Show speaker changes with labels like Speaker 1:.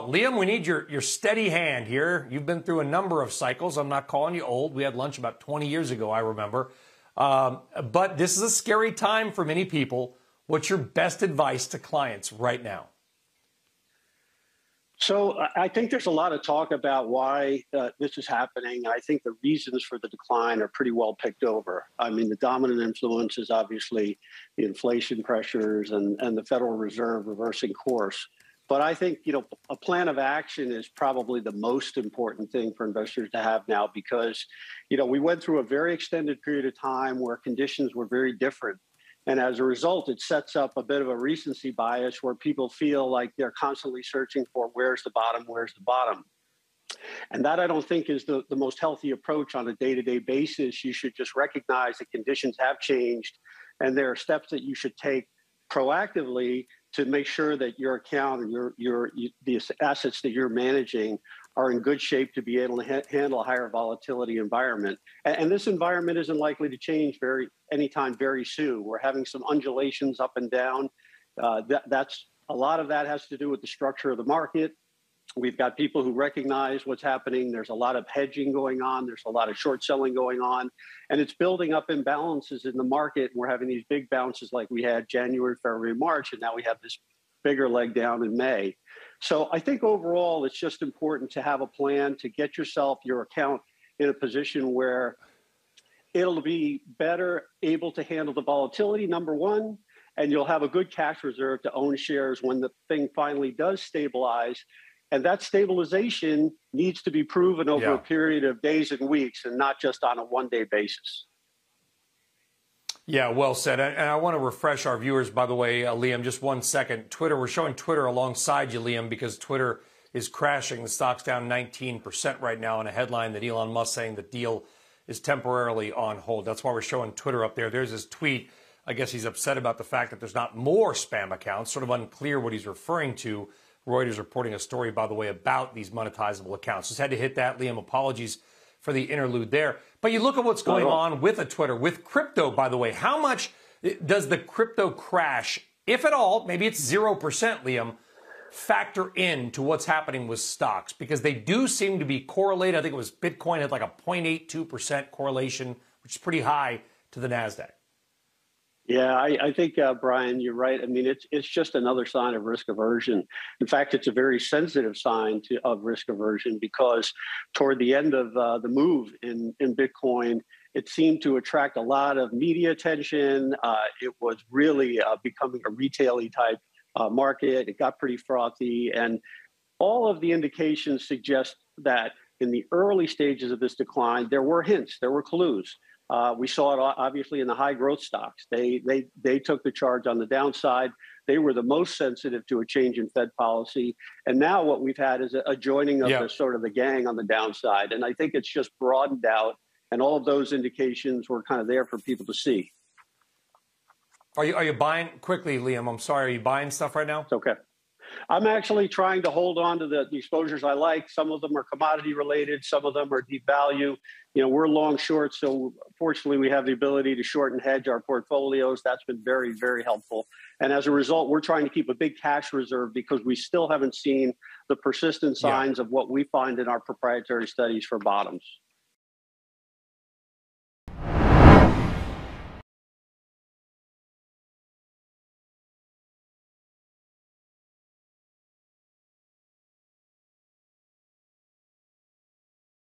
Speaker 1: Liam, we need your steady hand here. You've been through a number of cycles. I'm not calling you old. We had lunch about 20 years ago, I remember. But this is a scary time for many people. What's your best advice to clients right now?
Speaker 2: So I think there's a lot of talk about why this is happening. I think the reasons for the decline are pretty well picked over. I mean, the dominant influence is obviously the inflation pressures and the Federal Reserve reversing course. But I think, a plan of action is probably the most important thing for investors to have now because, we went through a very extended period of time where conditions were very different. And as a result, it sets up a bit of a recency bias where people feel like they're constantly searching for where's the bottom. And that I don't think is the most healthy approach on a day-to-day basis. You should just recognize that conditions have changed and there are steps that you should take proactively to make sure that your account and the assets that you're managing are in good shape to be able to handle a higher volatility environment. And this environment isn't likely to change anytime very soon. We're having some undulations up and down. That's a lot of that has to do with the structure of the market. We've got people who recognize what's happening. There's a lot of hedging going on. There's a lot of short selling going on. And it's building up imbalances in the market. We're having these big bounces like we had January, February, March, and now we have this bigger leg down in May. So I think overall, it's just important to have a plan to get your account in a position where it'll be better able to handle the volatility, number one, and you'll have a good cash reserve to own shares when the thing finally does stabilize. And that stabilization needs to be proven over a period of days and weeks and not just on a one-day basis.
Speaker 1: Yeah, well said. And I want to refresh our viewers, by the way, Liam, just 1 second. Twitter, we're showing Twitter alongside you, Liam, because Twitter is crashing. The stock's down 19% right now on a headline that Elon Musk saying the deal is temporarily on hold. That's why we're showing Twitter up there. There's his tweet. I guess he's upset about the fact that there's not more spam accounts, sort of unclear what he's referring to. Reuters reporting a story, by the way, about these monetizable accounts. Just had to hit that, Liam. Apologies for the interlude there. But you look at what's going on with a Twitter, with crypto, by the way. How much does the crypto crash, if at all, maybe it's 0%, Liam, factor into what's happening with stocks? Because they do seem to be correlated. I think it was Bitcoin had like a 0.82% correlation, which is pretty high to the NASDAQ.
Speaker 2: Yeah, I think, Brian, you're right. I mean, it's just another sign of risk aversion. In fact, it's a very sensitive sign of risk aversion because toward the end of the move in Bitcoin, it seemed to attract a lot of media attention. It was really becoming a retail-y type market. It got pretty frothy. And all of the indications suggest that in the early stages of this decline, there were hints, there were clues. We saw it obviously in the high growth stocks. They took the charge on the downside. They were the most sensitive to a change in Fed policy. And now what we've had is a joining of the sort of the gang on the downside. And I think it's just broadened out. And all of those indications were kind of there for people to see.
Speaker 1: Are you buying quickly, Liam? I'm sorry. Are you buying stuff right now?
Speaker 2: It's okay. I'm actually trying to hold on to the exposures I like. Some of them are commodity related. Some of them are deep value. We're long short. So fortunately, we have the ability to short and hedge our portfolios. That's been very, very helpful. And as a result, we're trying to keep a big cash reserve because we still haven't seen the persistent signs of what we find in our proprietary studies for bottoms.